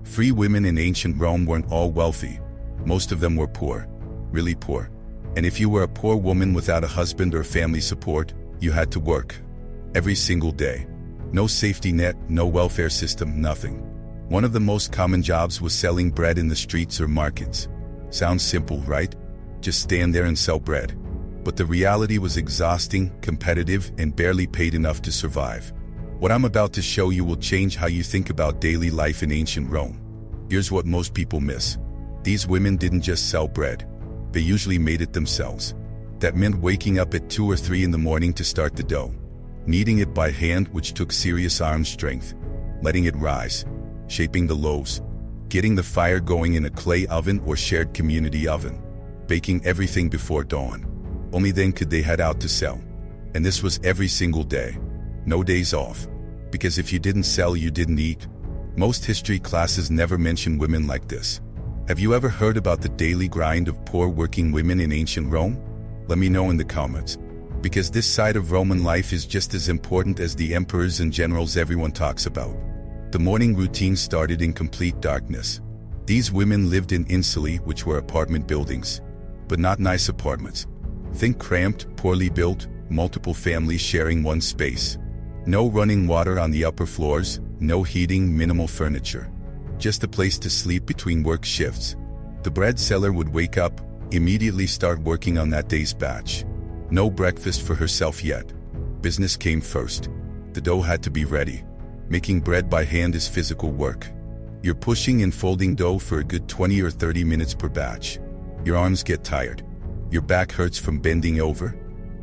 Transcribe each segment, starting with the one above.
Free women in ancient Rome weren't all wealthy. Most of them were poor, really poor. And if you were a poor woman without a husband or family support, you had to work. Every single day. No safety net, no welfare system, nothing. One of the most common jobs was selling bread in the streets or markets. Sounds simple, right? Just stand there and sell bread. But the reality was exhausting, competitive, and barely paid enough to survive. What I'm about to show you will change how you think about daily life in ancient Rome. Here's what most people miss. These women didn't just sell bread. They usually made it themselves. That meant waking up at 2 or 3 in the morning to start the dough. Kneading it by hand, which took serious arm strength. Letting it rise. Shaping the loaves. Getting the fire going in a clay oven or shared community oven. Baking everything before dawn. Only then could they head out to sell. And this was every single day. No days off. Because if you didn't sell, you didn't eat. Most history classes never mention women like this. Have you ever heard about the daily grind of poor working women in ancient Rome? Let me know in the comments. Because this side of Roman life is just as important as the emperors and generals everyone talks about. The morning routine started in complete darkness. These women lived in insulae, which were apartment buildings. But not nice apartments. Think cramped, poorly built, multiple families sharing one space. No running water on the upper floors, no heating, minimal furniture. Just a place to sleep between work shifts. The bread seller would wake up, immediately start working on that day's batch. No breakfast for herself yet. Business came first. The dough had to be ready. Making bread by hand is physical work. You're pushing and folding dough for a good 20 or 30 minutes per batch. Your arms get tired. Your back hurts from bending over.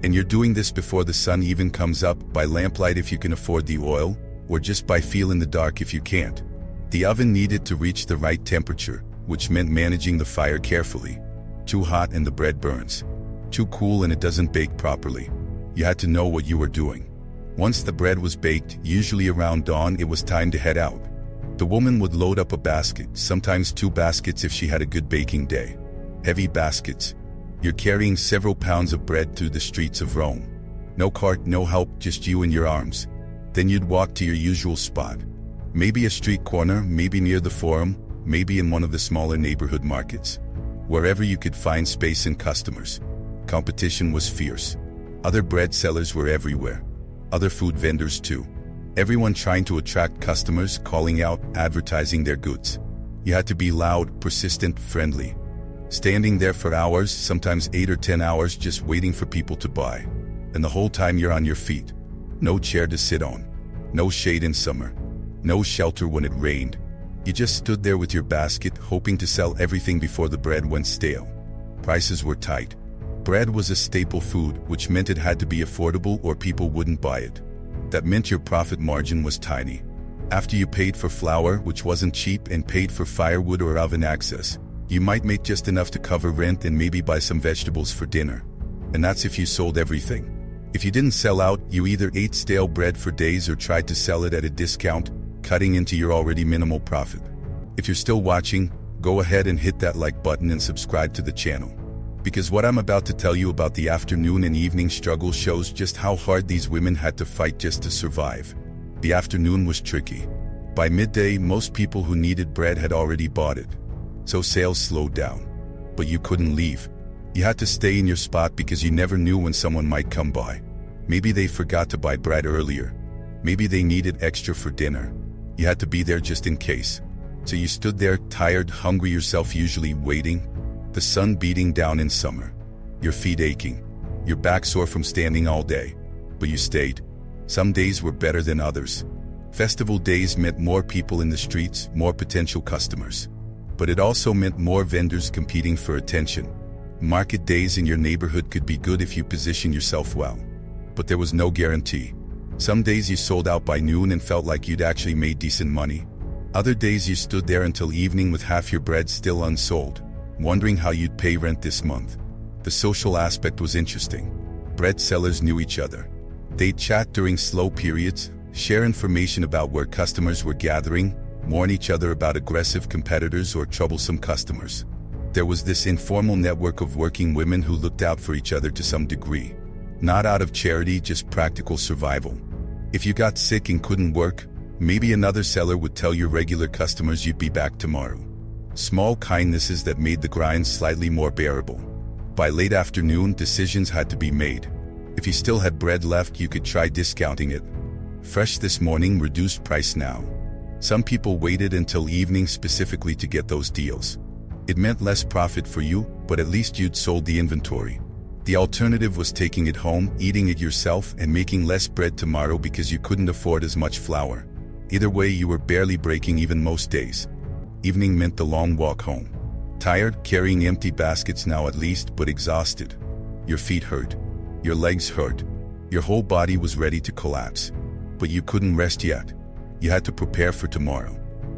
And you're doing this before the sun even comes up, by lamplight if you can afford the oil, or just by feel in the dark if you can't. The oven needed to reach the right temperature, which meant managing the fire carefully. Too hot and the bread burns. Too cool and it doesn't bake properly. You had to know what you were doing. Once the bread was baked, usually around dawn, it was time to head out. The woman would load up a basket, sometimes 2 baskets if she had a good baking day. Heavy baskets. You're carrying several pounds of bread through the streets of Rome. No cart, no help, just you and your arms. Then you'd walk to your usual spot. Maybe a street corner, maybe near the forum, maybe in one of the smaller neighborhood markets. Wherever you could find space and customers. Competition was fierce. Other bread sellers were everywhere. Other food vendors too. Everyone trying to attract customers, calling out, advertising their goods. You had to be loud, persistent, friendly. Standing there for hours, sometimes 8 or 10 hours, just waiting for people to buy. And the whole time you're on your feet. No chair to sit on. No shade in summer. No shelter when it rained. You just stood there with your basket, hoping to sell everything before the bread went stale. Prices were tight. Bread was a staple food, which meant it had to be affordable or people wouldn't buy it. That meant your profit margin was tiny. After you paid for flour, which wasn't cheap, and paid for firewood or oven access, you might make just enough to cover rent and maybe buy some vegetables for dinner. And that's if you sold everything. If you didn't sell out, you either ate stale bread for days or tried to sell it at a discount, cutting into your already minimal profit. If you're still watching, go ahead and hit that like button and subscribe to the channel. Because what I'm about to tell you about the afternoon and evening struggle shows just how hard these women had to fight just to survive. The afternoon was tricky. By midday, most people who needed bread had already bought it. So sales slowed down. But you couldn't leave. You had to stay in your spot because you never knew when someone might come by. Maybe they forgot to buy bread earlier. Maybe they needed extra for dinner. You had to be there just in case. So you stood there, tired, hungry yourself, usually waiting. The sun beating down in summer. Your feet aching. Your back sore from standing all day. But you stayed. Some days were better than others. Festival days meant more people in the streets, more potential customers. But it also meant more vendors competing for attention. Market days in your neighborhood could be good if you position yourself well. But there was no guarantee. Some days you sold out by noon and felt like you'd actually made decent money. Other days you stood there until evening with half your bread still unsold, wondering how you'd pay rent this month. The social aspect was interesting. Bread sellers knew each other. They'd chat during slow periods, share information about where customers were gathering, warn each other about aggressive competitors or troublesome customers. There was this informal network of working women who looked out for each other to some degree. Not out of charity, just practical survival. If you got sick and couldn't work, Maybe another seller would tell your regular customers you'd be back tomorrow. Small kindnesses that made the grind slightly more bearable. By late afternoon, decisions had to be made. If you still had bread left, you could try discounting it. Fresh this morning, reduced price now. Some people waited until evening specifically to get those deals. It meant less profit for you, but at least you'd sold the inventory. The alternative was taking it home, eating it yourself, and making less bread tomorrow because you couldn't afford as much flour. Either way, you were barely breaking even most days. Evening meant the long walk home. Tired, carrying empty baskets now at least, but exhausted. Your feet hurt. Your legs hurt. Your whole body was ready to collapse. But you couldn't rest yet. You had to prepare for tomorrow.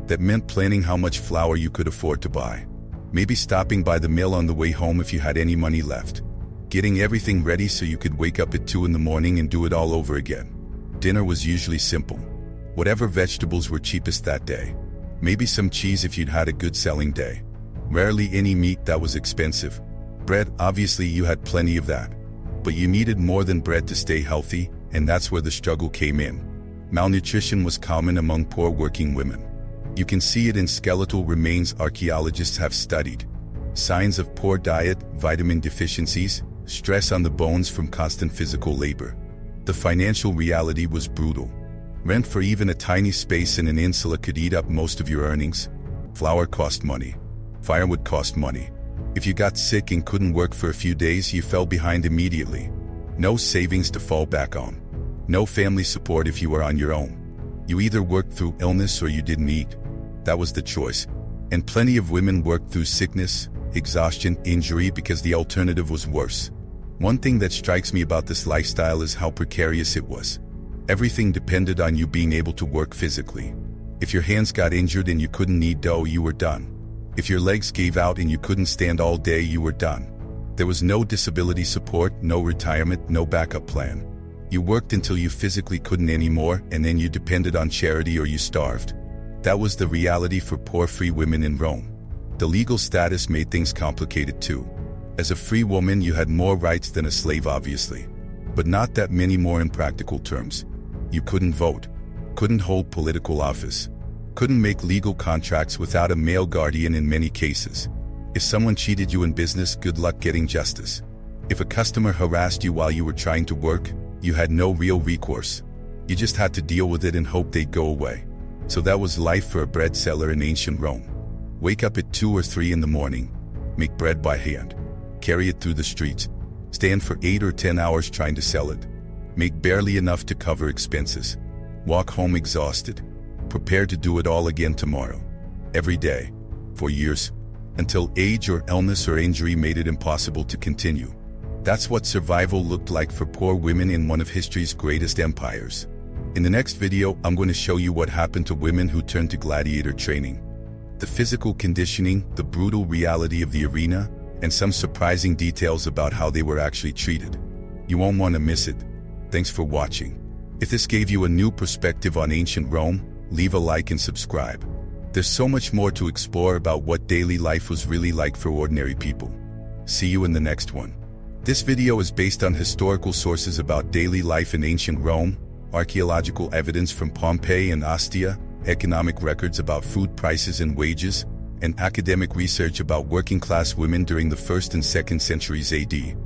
That meant planning how much flour you could afford to buy. Maybe stopping by the mill on the way home if you had any money left. Getting everything ready so you could wake up at 2 in the morning and do it all over again. Dinner was usually simple. Whatever vegetables were cheapest that day. Maybe some cheese if you'd had a good selling day. Rarely any meat that was expensive. Bread, obviously you had plenty of that. But you needed more than bread to stay healthy, and that's where the struggle came in. Malnutrition was common among poor working women. You can see it in skeletal remains archaeologists have studied. Signs of poor diet, vitamin deficiencies, stress on the bones from constant physical labor. The financial reality was brutal. Rent for even a tiny space in an insula could eat up most of your earnings. Flour cost money. Firewood cost money. If you got sick and couldn't work for a few days, you fell behind immediately. No savings to fall back on. No family support if you were on your own. You either worked through illness or you didn't eat. That was the choice. And plenty of women worked through sickness, exhaustion, injury because the alternative was worse. One thing that strikes me about this lifestyle is how precarious it was. Everything depended on you being able to work physically. If your hands got injured and you couldn't knead dough, you were done. If your legs gave out and you couldn't stand all day, you were done. There was no disability support, no retirement, no backup plan. You worked until you physically couldn't anymore, and then you depended on charity or you starved. That was the reality for poor free women in Rome. The legal status made things complicated too. As a free woman, you had more rights than a slave, obviously. But not that many more in practical terms. You couldn't vote, couldn't hold political office, couldn't make legal contracts without a male guardian in many cases. If someone cheated you in business, good luck getting justice. If a customer harassed you while you were trying to work, you had no real recourse. You just had to deal with it and hope they'd go away. So that was life for a bread seller in ancient Rome. Wake up at 2 or 3 in the morning, make bread by hand, carry it through the streets, stand for 8 or 10 hours trying to sell it, make barely enough to cover expenses, walk home exhausted, prepare to do it all again tomorrow, every day, for years, until age or illness or injury made it impossible to continue. That's what survival looked like for poor women in one of history's greatest empires. In the next video, I'm going to show you what happened to women who turned to gladiator training. The physical conditioning, the brutal reality of the arena, and some surprising details about how they were actually treated. You won't want to miss it. Thanks for watching. If this gave you a new perspective on ancient Rome, leave a like and subscribe. There's so much more to explore about what daily life was really like for ordinary people. See you in the next one. This video is based on historical sources about daily life in ancient Rome, archaeological evidence from Pompeii and Ostia, economic records about food prices and wages, and academic research about working-class women during the 1st and 2nd centuries AD.